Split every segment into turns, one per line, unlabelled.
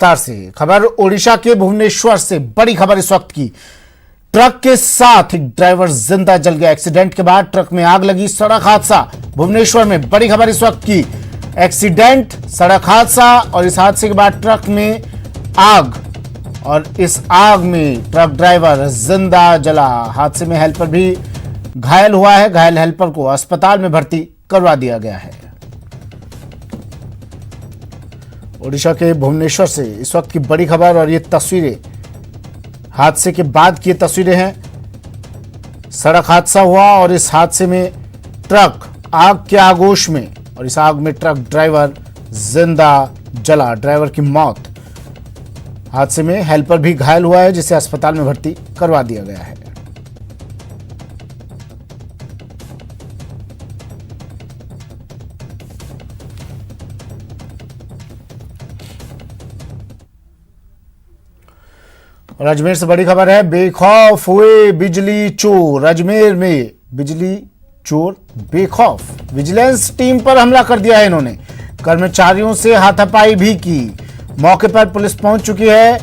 विस्तार से खबर ओडिशा के भुवनेश्वर से बड़ी खबर इस वक्त की। ट्रक के साथ एक ड्राइवर जिंदा जल गया। एक्सीडेंट के बाद ट्रक में आग लगी। सड़क हादसा भुवनेश्वर में बड़ी खबर इस वक्त की। एक्सीडेंट, सड़क हादसा और इस हादसे के बाद ट्रक में आग और इस आग में ट्रक ड्राइवर जिंदा जला। हादसे में हेल्पर भी घायल हुआ है। घायल हेल्पर को अस्पताल में भर्ती करवा दिया गया है। ओडिशा के भुवनेश्वर से इस वक्त की बड़ी खबर और ये तस्वीरें हादसे के बाद की तस्वीरें हैं। सड़क हादसा हुआ और इस हादसे में ट्रक आग के आगोश में और इस आग में ट्रक ड्राइवर जिंदा जला। ड्राइवर की मौत। हादसे में हेल्पर भी घायल हुआ है जिसे अस्पताल में भर्ती करवा दिया गया है। और अजमेर से बड़ी खबर है। बेखौफ हुए बिजली चोर। अजमेर में बिजली चोर बेखौफ। विजिलेंस टीम पर हमला कर दिया है इन्होंने। कर्मचारियों से हाथापाई भी की। मौके पर पुलिस पहुंच चुकी है।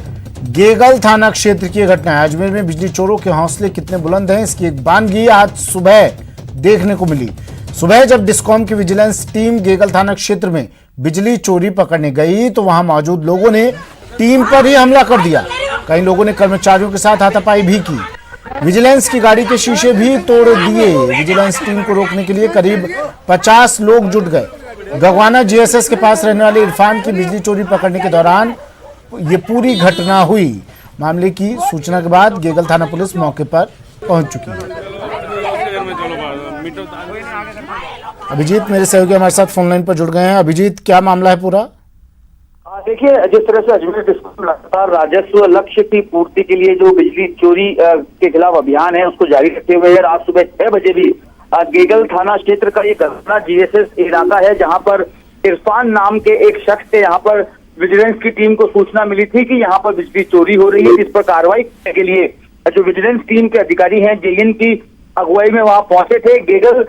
गेगल थाना क्षेत्र की घटना है। अजमेर में बिजली चोरों के हौसले कितने बुलंद हैं इसकी एक बानगी आज सुबह देखने को मिली। सुबह जब डिस्कॉम की विजिलेंस टीम गेगल थाना क्षेत्र में बिजली चोरी पकड़ने गई तो वहां मौजूद लोगों ने टीम पर ही हमला कर दिया। कई लोगों ने कर्मचारियों के साथ हाथापाई भी की। विजिलेंस की गाड़ी के शीशे भी तोड़ दिए। विजिलेंस टीम को रोकने के लिए करीब 50 लोग जुट गए। गगवाना जीएसएस के पास रहने वाले इरफान की बिजली चोरी पकड़ने के दौरान ये पूरी घटना हुई। मामले की सूचना के बाद गेगल थाना पुलिस मौके पर पहुंच चुकी है। अभिजीत मेरे सहयोगी हमारे साथ फोन लाइन पर जुड़ गए हैं। अभिजीत, क्या मामला है पूरा?
देखिए, जिस तरह से अजमेर डिस्कॉम लगातार राजस्व लक्ष्य की पूर्ति के लिए जो बिजली चोरी के खिलाफ अभियान है उसको जारी रखते हुए आज सुबह 6 बजे भी गेगल थाना क्षेत्र का ये गगवाना जीएसएस इलाका है जहां पर इरफान नाम के एक शख्स से यहाँ पर विजिलेंस की टीम को सूचना मिली थी कि यहाँ पर बिजली चोरी हो रही है। जिस पर कार्रवाई करने के लिए जो विजिलेंस टीम के अधिकारी हैं जेएन की अगुवाई में वहां पहुंचे थे। गेगल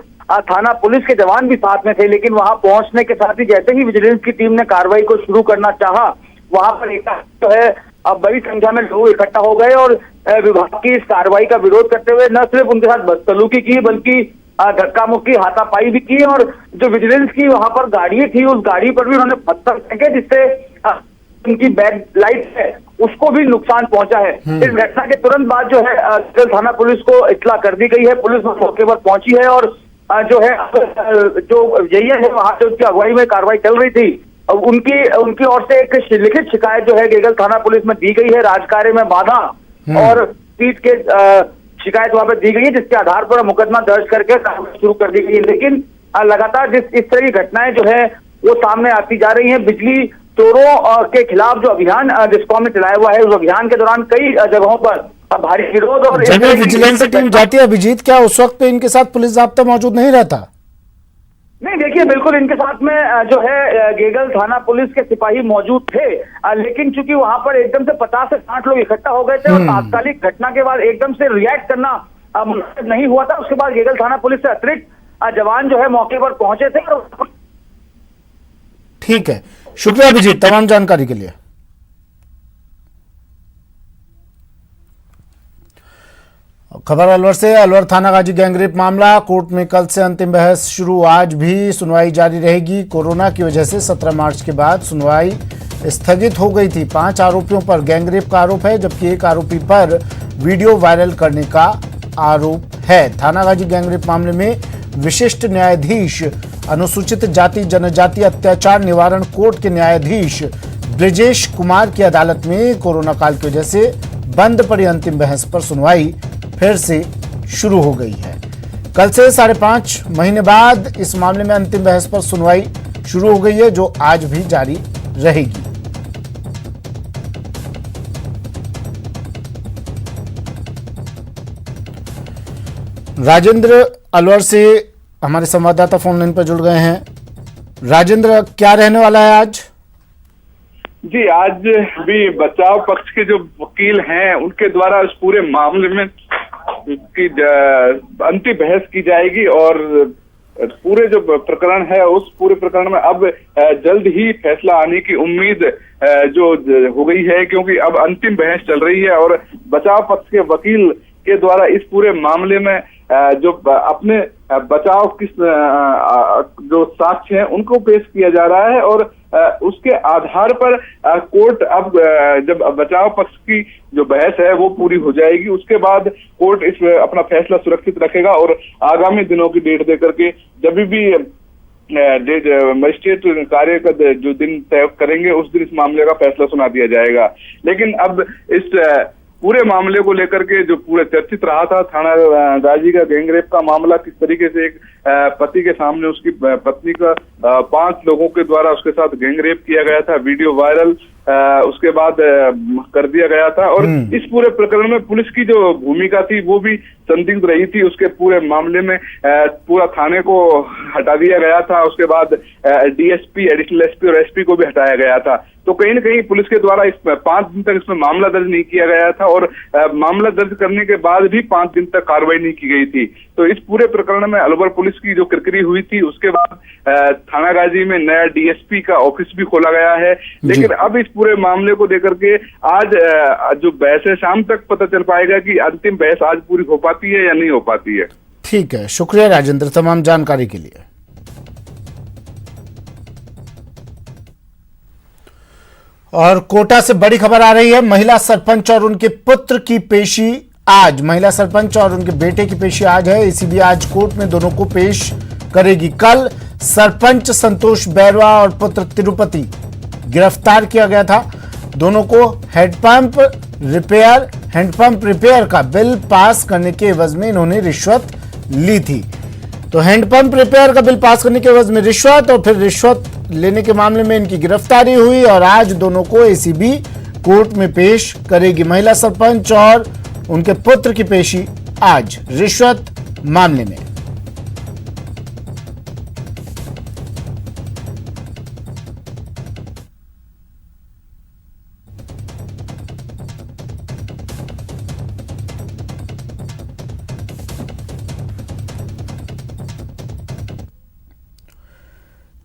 थाना पुलिस के जवान भी साथ में थे, लेकिन वहां पहुंचने के साथ ही जैसे ही विजिलेंस की टीम ने कार्रवाई को शुरू करना चाहा वहां पर एक जो है अब बड़ी संख्या में लोग इकट्ठा हो गए और विभाग की इस कार्रवाई का विरोध करते हुए न सिर्फ उनके साथ बदसलूकी की बल्कि धक्का मुक्की हाथापाई भी की। और जो विजिलेंस की वहां पर गाड़ी थी उस गाड़ी पर भी उन्होंने पत्थर फेंके जिससे उनकी बैक लाइट है उसको भी नुकसान पहुंचा है। इस घटना के तुरंत बाद जो है थाना पुलिस को इत्तला कर दी गई है। पुलिस मौके पर पहुंची है और जो है जो जेएन है वहां से उसकी अगुवाई में कार्रवाई चल रही थी। उनकी ओर से एक लिखित शिकायत जो है गेगल थाना पुलिस में दी गई है। राजकार्य में बाधा और पीट के शिकायत वहां पर दी गई है जिसके आधार पर मुकदमा दर्ज करके कार्रवाई शुरू कर दी गई है। लेकिन लगातार इस तरह की घटनाएं जो है वो सामने आती जा रही है। बिजली चोरों के खिलाफ जो अभियान डिस्कॉम में चलाया हुआ है उस अभियान के दौरान कई जगहों पर भारी विरोध और
जब विजिलेंस टीम जाती है अभिजीत, क्या उस वक्त पे इनके साथ पुलिस जाब्ता मौजूद नहीं रहता?
नहीं, देखिए बिल्कुल इनके साथ में जो है गेगल थाना पुलिस के सिपाही मौजूद थे, लेकिन चूंकि वहां पर एकदम से 50 से 60 लोग इकट्ठा हो गए थे और तात्कालिक घटना के बाद एकदम से रिएक्ट करना मुमकिन नहीं हुआ था। उसके बाद गेगल थाना पुलिस से अतिरिक्त जवान जो है मौके पर पहुंचे थे।
ठीक है, शुक्रिया अभिजीत तमाम जानकारी के लिए। खबर अलवर से। अलवर थाना गाजी गैंगरेप मामला कोर्ट में कल से अंतिम बहस शुरू। आज भी सुनवाई जारी रहेगी। कोरोना की वजह से 17 मार्च के बाद सुनवाई स्थगित हो गई थी। 5 आरोपियों पर गैंगरेप का आरोप है जबकि एक आरोपी पर वीडियो वायरल करने का आरोप है। थाना गाजी गैंगरेप मामले में विशिष्ट न्यायाधीश अनुसूचित जाति जनजाति अत्याचार निवारण कोर्ट के न्यायाधीश ब्रजेश कुमार की अदालत में कोरोना काल की वजह से बंद पड़ी अंतिम बहस पर सुनवाई फिर से शुरू हो गई है। कल से 5.5 महीने बाद इस मामले में अंतिम बहस पर सुनवाई शुरू हो गई है जो आज भी जारी रहेगी। राजेंद्र अलवर से हमारे संवाददाता फोन लाइन पर जुड़ गए हैं। राजेंद्र, क्या रहने वाला है आज?
जी, आज भी बचाव पक्ष के जो वकील हैं उनके द्वारा इस पूरे मामले में की अंतिम बहस की जाएगी और पूरे जो प्रकरण है उस पूरे प्रकरण में अब जल्द ही फैसला आने की उम्मीद जो हो गई है, क्योंकि अब अंतिम बहस चल रही है और बचाव पक्ष के वकील के द्वारा इस पूरे मामले में जो अपने बचाव किस जो साक्ष्य हैं उनको पेश किया जा रहा है और उसके आधार पर कोर्ट अब जब बचाव पक्ष की जो बहस है वो पूरी हो जाएगी, उसके बाद कोर्ट इस अपना फैसला सुरक्षित रखेगा और आगामी दिनों की डेट देकर के जब भी मजिस्ट्रेट कार्य का जो दिन तय करेंगे उस दिन इस मामले का फैसला सुना दिया जाएगा। लेकिन अब इस पूरे मामले को लेकर के जो पूरे चर्चित रहा था थाना गाजी का गैंगरेप का मामला, किस तरीके से एक पति के सामने उसकी पत्नी का 5 लोगों के द्वारा उसके साथ गैंगरेप किया गया था, वीडियो वायरल उसके बाद कर दिया गया था और इस पूरे प्रकरण में पुलिस की जो भूमिका थी वो भी संदिग्ध रही थी। उसके पूरे मामले में पूरा थाने को हटा दिया गया था, उसके बाद डीएसपी, एडिशनल एसपी और एसपी को भी हटाया गया था। तो कहीं न कहीं पुलिस के द्वारा इस 5 दिन तक इसमें मामला दर्ज नहीं किया गया था और मामला दर्ज करने के बाद भी 5 दिन तक कार्रवाई नहीं की गई थी। तो इस पूरे प्रकरण में अलवर पुलिस की जो किरकिरी हुई थी उसके बाद थाना गाजी में नया डीएसपी का ऑफिस भी खोला गया है। लेकिन अब इस पूरे मामले को लेकर के आज जो बहस है शाम तक पता चल पाएगा कि अंतिम बहस आज पूरी हो पाती है या नहीं हो पाती है।
ठीक है, शुक्रिया राजेंद्र तमाम जानकारी के लिए। और कोटा से बड़ी खबर आ रही है, महिला सरपंच और उनके पुत्र की पेशी आज। महिला सरपंच और उनके बेटे की पेशी आज है। एसीबी आज कोर्ट में दोनों को पेश करेगी। कल सरपंच संतोष बैरवा और पुत्र तिरुपति गिरफ्तार किया गया था। दोनों को हैंडपंप रिपेयर का बिल पास करने के एवज में इन्होंने रिश्वत ली थी। तो हैंडपंप रिपेयर का बिल पास करने के एवज में रिश्वत और फिर रिश्वत लेने के मामले में इनकी गिरफ्तारी हुई और आज दोनों को एसीबी कोर्ट में पेश करेगी। महिला सरपंच और उनके पुत्र की पेशी आज रिश्वत मामले में।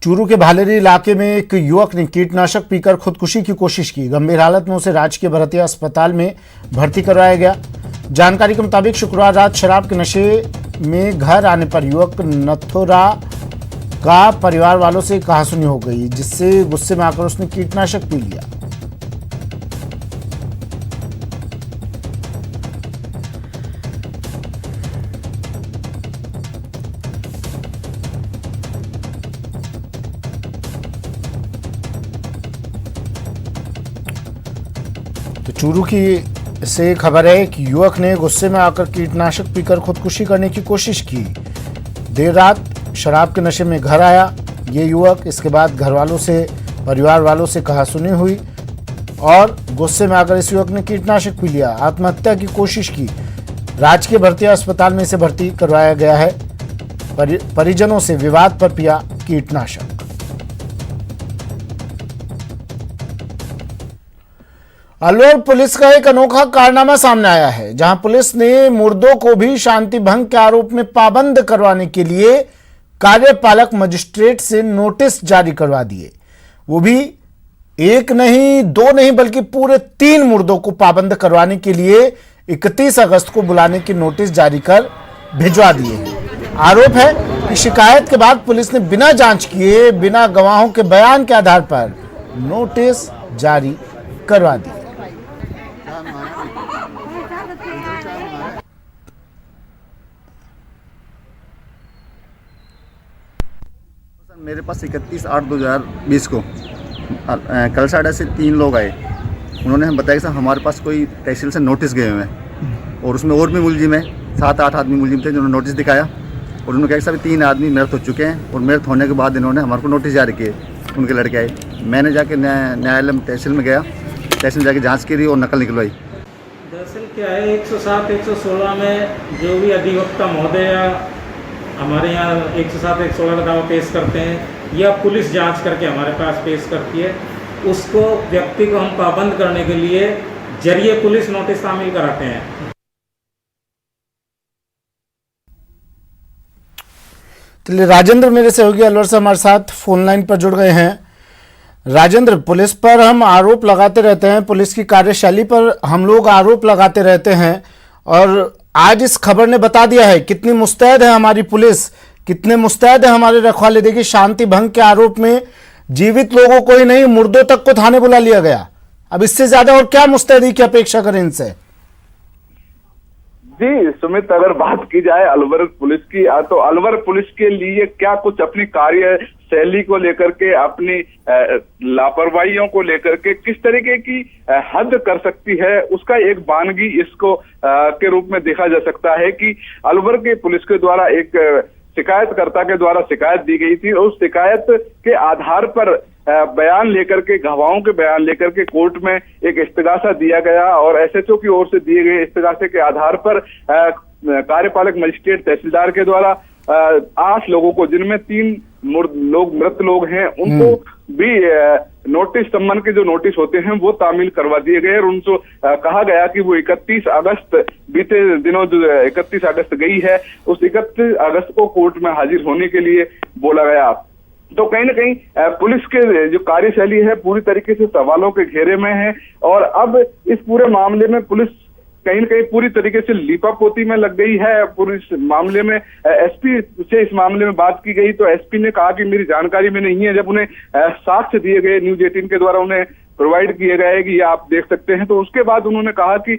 चूरू के भालेरी इलाके में एक युवक ने कीटनाशक पीकर खुदकुशी की कोशिश की। गंभीर हालत में उसे राजकीय भरतिया अस्पताल में भर्ती करवाया गया। जानकारी के मुताबिक शुक्रवार रात शराब के नशे में घर आने पर युवक नथोरा का परिवार वालों से कहासुनी हो गई, जिससे गुस्से में आकर उसने कीटनाशक पी लिया। तो चूरू की से खबर है कि युवक ने गुस्से में आकर कीटनाशक पीकर खुदकुशी करने की कोशिश की। देर रात शराब के नशे में घर आया ये युवक। इसके बाद घर वालों से, परिवार वालों से कहासुनी हुई और गुस्से में आकर इस युवक ने कीटनाशक पी लिया। आत्महत्या की कोशिश की। राजकीय भर्तिया अस्पताल में इसे भर्ती करवाया गया है। परिजनों से विवाद पर पिया कीटनाशक। अलवर पुलिस का एक अनोखा कारनामा सामने आया है, जहां पुलिस ने मुर्दों को भी शांति भंग के आरोप में पाबंद करवाने के लिए कार्यपालक मजिस्ट्रेट से नोटिस जारी करवा दिए। वो भी एक नहीं, 2 नहीं, बल्कि पूरे 3 मुर्दों को पाबंद करवाने के लिए 31 अगस्त को बुलाने की नोटिस जारी कर भिजवा दिए हैं। आरोप है कि शिकायत के बाद पुलिस ने बिना जांच किए, बिना गवाहों के बयान के आधार पर नोटिस जारी करवा दी।
मेरे पास 31/8/2020 को कलसाड़ा से 3 लोग आए। उन्होंने हम बताया कि साहब हमारे पास कोई तहसील से नोटिस गए हुए हैं और उसमें और भी मुलजिम है, 7-8 आदमी मुलजिम थे जिन्होंने नोटिस दिखाया और उन्होंने कहा कि साहब 3 आदमी मृत हो चुके हैं और मृत होने के बाद इन्होंने हमारे को नोटिस जारी किए। उनके लड़के आए, मैंने जाके न्यायालय तहसील में गया, तहसील जाके जाँच करी और नकल निकलवाई।
दरअसल क्या है 107-116 में जो भी अधिवक्ता महोदय हमारे यहाँ 107-116 का दावा पेश करते हैं या पुलिस जांच करके हमारे पास पेश करती है, उसको व्यक्ति को हम पाबंद करने के लिए जरिए पुलिस नोटिस शामिल कराते हैं।
चलिए, राजेंद्र मेरे सहयोगी अलवर से हमारे साथ फोन लाइन पर जुड़ गए हैं। राजेंद्र, पुलिस पर हम आरोप लगाते रहते हैं, पुलिस की कार्यशैली पर हम लोग आरोप लगाते रहते हैं, और आज इस खबर ने बता दिया है कितनी मुस्तैद है हमारी पुलिस, कितने मुस्तैद है हमारे रखवाले। देखिए, शांति भंग के आरोप में जीवित लोगों को ही नहीं, मुर्दों तक को थाने बुला लिया गया। अब इससे ज्यादा और क्या मुस्तैदी की अपेक्षा करें इनसे?
जी सुमित, अगर बात की जाए अलवर पुलिस की, तो अलवर पुलिस के लिए क्या कुछ अपनी कार्य शैली को लेकर के, अपनी लापरवाहियों को लेकर के किस तरीके की हद कर सकती है, उसका एक बानगी इसको के रूप में देखा जा सकता है कि अलवर के पुलिस के द्वारा एक शिकायतकर्ता के द्वारा शिकायत दी गई थी, और उस शिकायत के आधार पर बयान लेकर के, गवाहों के बयान लेकर के कोर्ट में एक इस्तिगासा दिया गया, और एसएचओ की ओर से दिए गए इस्तिगासे के आधार पर कार्यपालक मजिस्ट्रेट तहसीलदार के द्वारा 8 लोगों को, जिनमें 3 मृत लोग हैं, उनको भी नोटिस, सम्मन के जो नोटिस होते हैं वो तामील करवा दिए गए, और उनको कहा गया कि वो 31 अगस्त, बीते दिनों जो 31 अगस्त गई है, उस 31 अगस्त को कोर्ट में हाजिर होने के लिए बोला गया। तो कहीं ना कहीं पुलिस के जो कार्यशैली है पूरी तरीके से सवालों के घेरे में है, और अब इस पूरे मामले में पुलिस कहीं न कहीं पूरी तरीके से लीपापोती में लग गई है। पूरे इस मामले में एसपी से इस मामले में बात की गई तो एसपी ने कहा कि मेरी जानकारी में नहीं है। जब उन्हें साक्ष्य दिए गए, न्यूज 18 के द्वारा उन्हें प्रोवाइड किए गए कि ये आप देख सकते हैं, तो उसके बाद उन्होंने कहा कि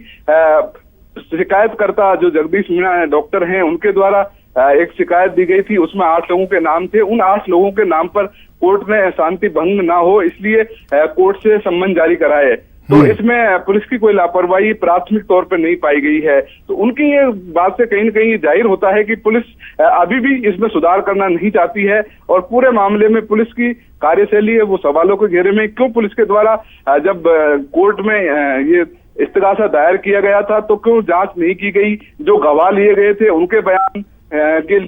शिकायतकर्ता जो जगदीश मीणा डॉक्टर हैं, उनके द्वारा एक शिकायत दी गई थी, उसमें 8 लोगों के नाम थे। उन 8 लोगों के नाम पर कोर्ट ने शांति भंग ना हो इसलिए कोर्ट से सम्मन जारी कराए। तो इसमें पुलिस की कोई लापरवाही प्राथमिक तौर पर नहीं पाई गई है। तो उनकी ये बात से कहीं न कहीं जाहिर होता है कि पुलिस अभी भी इसमें सुधार करना नहीं चाहती है, और पूरे मामले में पुलिस की कार्यशैली है वो सवालों के घेरे में। क्यों पुलिस के द्वारा जब कोर्ट में ये इस्तिगासा दायर किया गया था तो क्यों जांच नहीं की गई? जो गवाह लिए गए थे उनके बयान के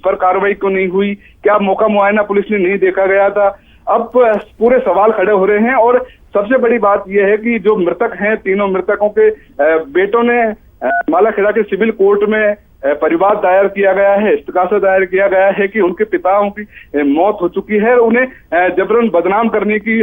पर कार्रवाई क्यों नहीं हुई? क्या मौका मुआयना पुलिस ने नहीं देखा गया था? अब पूरे सवाल खड़े हो रहे हैं, और सबसे बड़ी बात यह है कि जो मृतक हैं, तीनों मृतकों के बेटों ने मालाखेड़ा के सिविल कोर्ट में परिवाद दायर किया गया है, इस्तिगासा दायर किया गया है कि उनके पिताओं की मौत हो चुकी है, उन्हें जबरन बदनाम करने की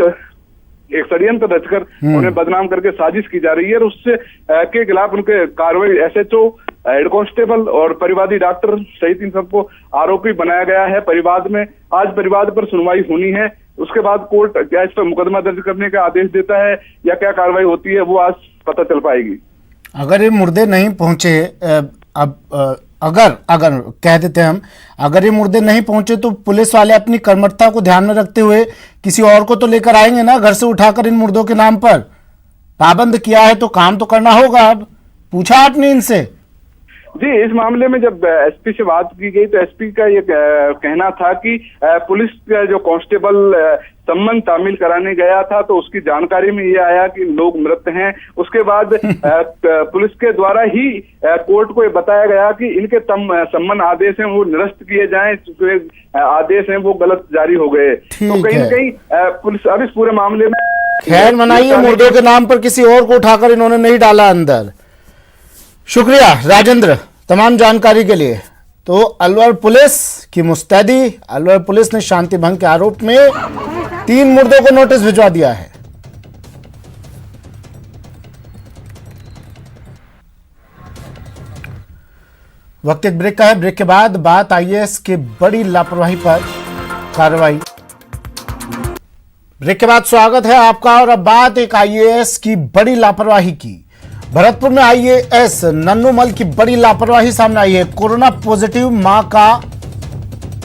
एक षड्यंत्र रचकर उन्हें बदनाम करके साजिश की जा रही है, और उससे के खिलाफ उनके कार्रवाई एसएचओ, हेड कांस्टेबल और परिवादी डॉक्टर सहित इन सबको आरोपी बनाया गया है परिवाद में। आज परिवाद पर सुनवाई होनी है, उसके बाद कोर्ट क्या इस पर मुकदमा दर्ज करने का आदेश देता है या क्या कार्रवाई होती है वो आज पता चल पाएगी।
अगर ये मुर्दे नहीं पहुंचे, अगर कह देते हम, अगर ये मुर्दे नहीं पहुंचे तो पुलिस वाले अपनी कर्मठता को ध्यान में रखते हुए किसी और को तो लेकर आएंगे ना, घर से उठाकर इन मुर्दों के नाम पर पाबंद किया है तो काम तो करना होगा। अब पूछा आपने इनसे?
जी, इस मामले में जब एसपी से बात की गई तो एसपी का ये कहना था कि पुलिस का जो कांस्टेबल सम्मन तामील कराने गया था तो उसकी जानकारी में ये आया कि लोग मृत हैं। उसके बाद पुलिस के द्वारा ही कोर्ट को ये बताया गया कि इनके सम्मन आदेश हैं वो निरस्त किए जाएं, जो आदेश हैं वो गलत जारी हो गए। तो कहीं न कहीं पुलिस अब इस पूरे मामले में
खैर मनाइए, मुर्दों के नाम पर किसी और को उठाकर इन्होंने नहीं डाला अंदर। शुक्रिया राजेंद्र तमाम जानकारी के लिए। तो अलवर पुलिस की मुस्तैदी, अलवर पुलिस ने शांति भंग के आरोप में 3 मुर्दों को नोटिस भिजवा दिया है। वक्त एक ब्रेक का है, ब्रेक के बाद बात आईएएस के बड़ी लापरवाही पर कार्रवाई। ब्रेक के बाद स्वागत है आपका, और अब बात एक आईएएस की बड़ी लापरवाही की। भरतपुर में आईएएस नन्नू मल की बड़ी लापरवाही सामने आई है। कोरोना पॉजिटिव मां का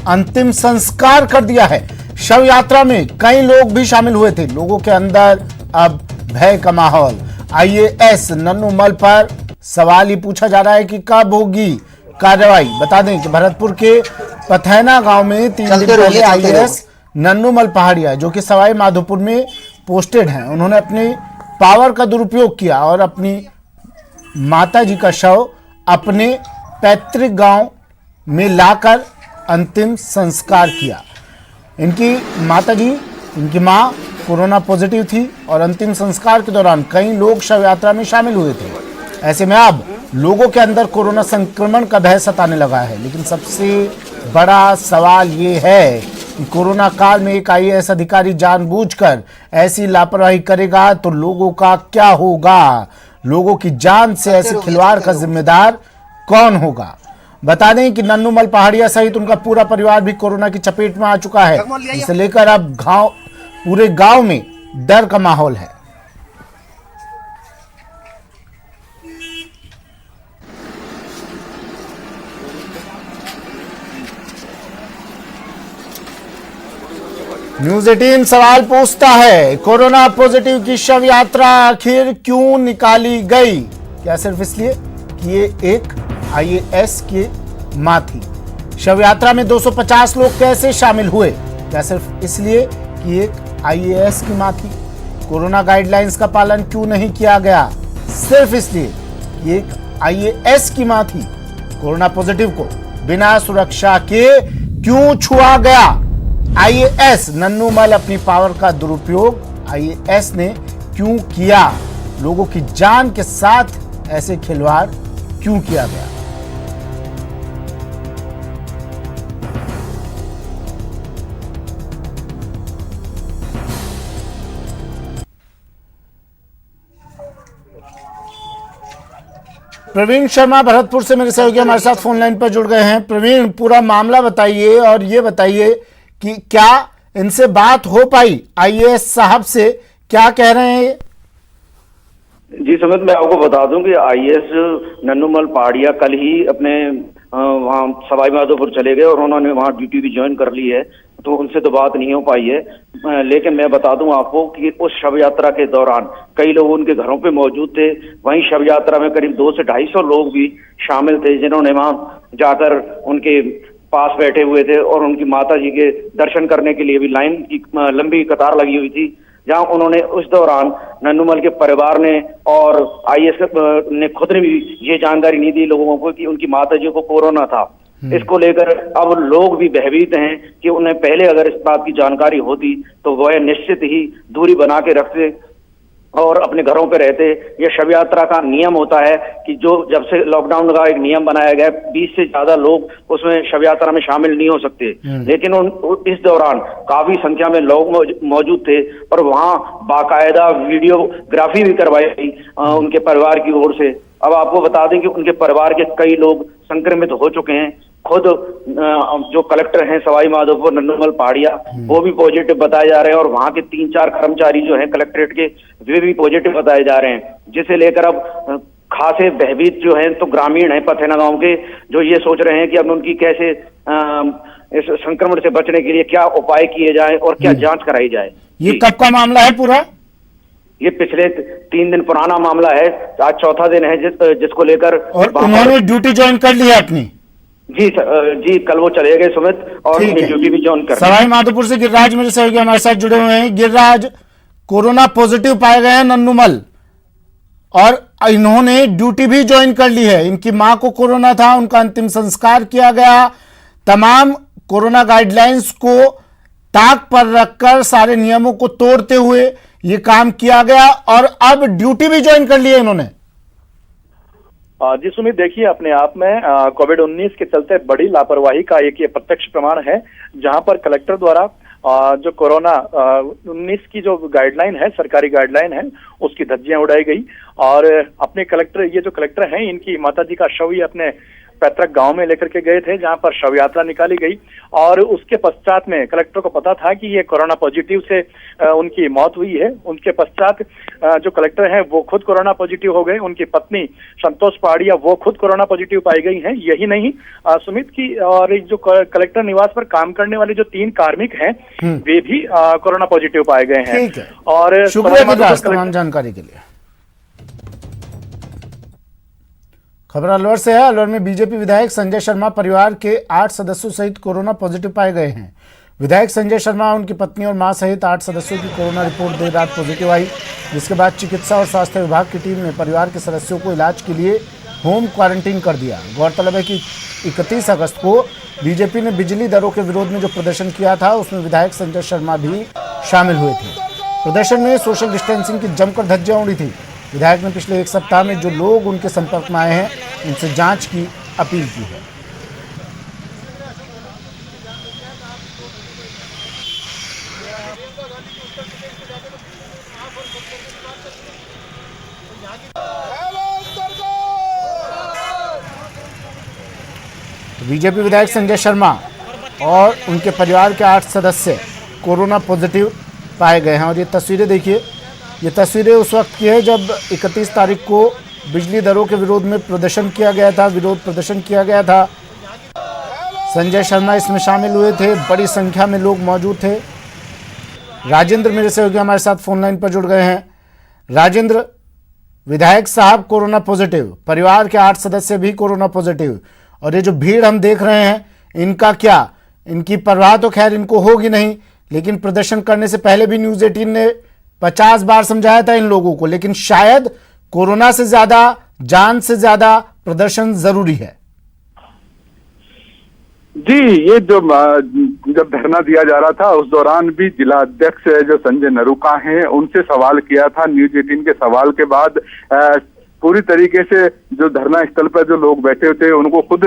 अंतिम संस्कार कर दिया है। शव यात्रा में कई लोग भी शामिल हुए थे, लोगों के अंदर अब भय का माहौल। आईएएस नन्नू मल पर सवाल ही पूछा जा रहा है कि कब होगी कार्रवाई। बता दें कि भरतपुर के पथैना गांव में 3 दिन पहले आईएएस नन्नू मल पहाड़िया, जो कि सवाई माधोपुर में पोस्टेड हैं, उन्होंने अपनी पावर का दुरुपयोग किया और अपनी माता जी का शव अपने पैतृक गांव में लाकर अंतिम संस्कार किया। इनकी माता जी, इनकी मां कोरोना पॉजिटिव थी और अंतिम संस्कार के दौरान कई लोग शव यात्रा में शामिल हुए थे। ऐसे में अब लोगों के अंदर कोरोना संक्रमण का भय सताने लगा है। लेकिन सबसे बड़ा सवाल ये है कि कोरोना काल में एक आईएएस अधिकारी जानबूझकर ऐसी लापरवाही करेगा तो लोगों का क्या होगा? लोगों की जान से ऐसे खिलवाड़ का जिम्मेदार कौन होगा? बता दें कि नन्नूमल पहाड़िया सहित उनका पूरा परिवार भी कोरोना की चपेट में आ चुका है, जिसे लेकर अब पूरे गांव में डर का माहौल है। न्यूज 18 सवाल पूछता है, कोरोना पॉजिटिव की शव यात्रा आखिर क्यों निकाली गई? क्या सिर्फ इसलिए कि ये एक आईएएस की मां थी? शव यात्रा में 250 लोग कैसे शामिल हुए? क्या सिर्फ इसलिए कि एक आईएएस की मां थी? कोरोना गाइडलाइंस का पालन क्यों नहीं किया गया? सिर्फ इसलिए कि एक आईएएस की मां थी? कोरोना पॉजिटिव को बिना सुरक्षा के क्यों छुआ गया? आईएएस नन्नूमल अपनी पावर का दुरुपयोग आईएएस ने क्यों किया? लोगों की जान के साथ ऐसे खिलवाड़ क्यों किया गया? प्रवीण शर्मा भरतपुर से मेरे सहयोगी हमारे साथ फोन लाइन पर जुड़ गए हैं। प्रवीण, पूरा मामला बताइए और ये बताइए कि क्या इनसे बात हो पाई आईएएस साहब से? क्या कह रहे हैं ये?
जी सुमित, मैं आपको बता दूं कि आईएएस नन्नूमल पहाड़िया कल ही अपने वहाँ सवाई माधोपुर चले गए और उन्होंने वहाँ ड्यूटी भी ज्वाइन कर ली है, तो उनसे तो बात नहीं हो पाई है। लेकिन मैं बता दूं आपको कि उस शव यात्रा के दौरान कई लोग उनके घरों पे मौजूद थे। वहीं शव यात्रा में करीब 200 से 250 लोग भी शामिल थे, जिन्होंने वहां जाकर उनके पास बैठे हुए थे और उनकी माता जी के दर्शन करने के लिए भी लाइन की लंबी कतार लगी हुई थी, जहां उन्होंने उस दौरान नन्नूमल के परिवार ने और आईएएस ने खुद ने भी ये जानकारी नहीं दी लोगों को कि उनकी माता जी को कोरोना था। इसको लेकर अब लोग भी भयभीत हैं कि उन्हें पहले अगर इस बात की जानकारी होती तो वह निश्चित ही दूरी बना के रखते और अपने घरों पे रहते। यह शव यात्रा का नियम होता है कि जो जब से लॉकडाउन का एक नियम बनाया गया, 20 से ज्यादा लोग उसमें शव यात्रा में शामिल नहीं हो सकते। लेकिन इस दौरान काफी संख्या में लोग मौजूद थे और वहां बाकायदा वीडियोग्राफी भी करवाई गई उनके परिवार की ओर से। अब आपको बता दें कि उनके परिवार के कई लोग संक्रमित हो चुके हैं। खुद जो कलेक्टर हैं सवाई माधोपुर नन्नूमल पहाड़िया, वो भी पॉजिटिव बताए जा रहे हैं और वहां के 3-4 कर्मचारी जो हैं कलेक्ट्रेट के, वे भी पॉजिटिव बताए जा रहे हैं, जिसे लेकर अब खासे भयभीत जो हैं तो ग्रामीण हैं पथेना गांव के, जो ये सोच रहे हैं कि अब उनकी कैसे इस संक्रमण से बचने के लिए क्या उपाय किए जाए और क्या जांच कराई जाए।
ये कब का मामला है पूरा?
ये पिछले 3 दिन पुराना मामला है, आज चौथा दिन है जिसको लेकर।
और उन्होंने ड्यूटी ज्वाइन कर ली है अपनी?
जी कल वो चले गए सुमित, और ड्यूटी भी ज्वाइन कर।
सवाई माधोपुर से गिरिराज मेरे सहयोगी हमारे साथ जुड़े हुए हैं। गिरिराज, कोरोना पॉजिटिव पाए गए हैं नन्नूमल और इन्होंने ड्यूटी भी ज्वाइन कर ली है। इनकी मां को कोरोना था, उनका अंतिम संस्कार किया गया। तमाम कोरोना गाइडलाइंस को ताक पर रखकर सारे नियमों को तोड़ते हुए ये काम किया गया और अब ड्यूटी भी ज्वाइन कर ली है इन्होंने।
जी सुमित, देखिए अपने आप में कोविड-19 के चलते बड़ी लापरवाही का एक ये प्रत्यक्ष प्रमाण है, जहां पर कलेक्टर द्वारा जो कोरोना 19 की जो गाइडलाइन है, सरकारी गाइडलाइन है, उसकी धज्जियां उड़ाई गई। और अपने ये जो कलेक्टर हैं, इनकी माताजी का शव ही अपने पैतृक गांव में लेकर के गए थे, जहां पर शव यात्रा निकाली गई। और उसके पश्चात में कलेक्टर को पता था कि ये कोरोना पॉजिटिव से उनकी मौत हुई है। उनके पश्चात जो कलेक्टर हैं वो खुद कोरोना पॉजिटिव हो गए। उनकी पत्नी संतोष पहाड़िया वो खुद कोरोना पॉजिटिव पाई गई हैं। यही नहीं सुमित की, और जो कलेक्टर निवास पर काम करने वाले जो 3 कार्मिक हैं वे भी कोरोना पॉजिटिव पाए गए हैं। और
शुक्रिया तमाम जानकारी के लिए। खबर अलवर से है। अलवर में बीजेपी विधायक संजय शर्मा परिवार के 8 सदस्यों सहित कोरोना पॉजिटिव पाए गए हैं। विधायक संजय शर्मा, उनकी पत्नी और मां सहित 8 सदस्यों की कोरोना रिपोर्ट देर रात पॉजिटिव आई, जिसके बाद चिकित्सा और स्वास्थ्य विभाग की टीम ने परिवार के सदस्यों को इलाज के लिए होम क्वारंटीन कर दिया। गौरतलब है कि 31 अगस्त को बीजेपी ने बिजली दरों के विरोध में जो प्रदर्शन किया था, उसमें विधायक संजय शर्मा भी शामिल हुए थे। प्रदर्शन में सोशल डिस्टेंसिंग की जमकर धज्जियां उड़ी थी। विधायक ने पिछले 1 सप्ताह में जो लोग उनके संपर्क में आए हैं, उनसे जांच की अपील की है। बीजेपी विधायक संजय शर्मा और उनके परिवार के 8 सदस्य कोरोना पॉजिटिव पाए गए हैं। और ये तस्वीरें देखिए, ये तस्वीरें उस वक्त की है जब 31 तारीख को बिजली दरों के विरोध में प्रदर्शन किया गया था, विरोध प्रदर्शन किया गया था। संजय शर्मा इसमें शामिल हुए थे, बड़ी संख्या में लोग मौजूद थे। राजेंद्र मेरे सहयोगी हमारे साथ फोन लाइन पर जुड़ गए हैं। राजेंद्र, विधायक साहब कोरोना पॉजिटिव, परिवार के 8 सदस्य भी कोरोना पॉजिटिव, और ये जो भीड़ हम देख रहे हैं इनका क्या? इनकी परवाह तो खैर इनको होगी नहीं, लेकिन प्रदर्शन करने से पहले भी न्यूज़ 18 ने 50 बार समझाया था इन लोगों को, लेकिन शायद कोरोना से ज्यादा, जान से ज्यादा प्रदर्शन जरूरी है।
जी, ये जो जब धरना दिया जा रहा था उस दौरान भी जिला अध्यक्ष जो संजय नरूका हैं उनसे सवाल किया था। न्यूज़ 18 के सवाल के बाद पूरी तरीके से जो धरना स्थल पर जो लोग बैठे थे उनको खुद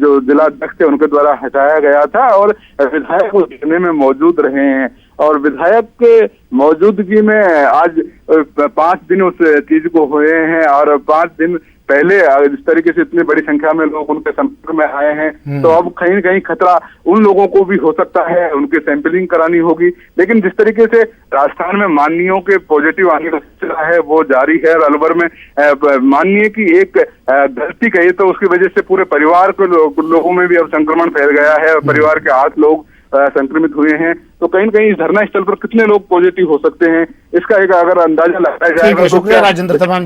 जो जिला अध्यक्ष थे उनके द्वारा हटाया गया था, और विधायक उस धरने में मौजूद रहे हैं। और विधायक के मौजूदगी में आज 5 दिन उस चीज को हुए हैं, और 5 दिन पहले जिस तरीके से इतनी बड़ी संख्या में लोग उनके संपर्क में आए हैं, तो अब कहीं न कहीं खतरा उन लोगों को भी हो सकता है, उनकी सैंपलिंग करानी होगी। लेकिन जिस तरीके से राजस्थान में माननीयों के पॉजिटिव आने का सिलसिला है वो जारी है। अलवर में माननीय की एक गलती कही तो उसकी वजह से पूरे परिवार के लोगों में भी अब संक्रमण फैल गया है, और परिवार के 8 लोग संक्रमित हुए हैं। तो कहीं न कहीं इस धरना स्थल पर कितने लोग पॉजिटिव हो सकते हैं, इसका एक अगर अंदाजा लगाया जाए।
शुक्रिया राजेंद्र तमाम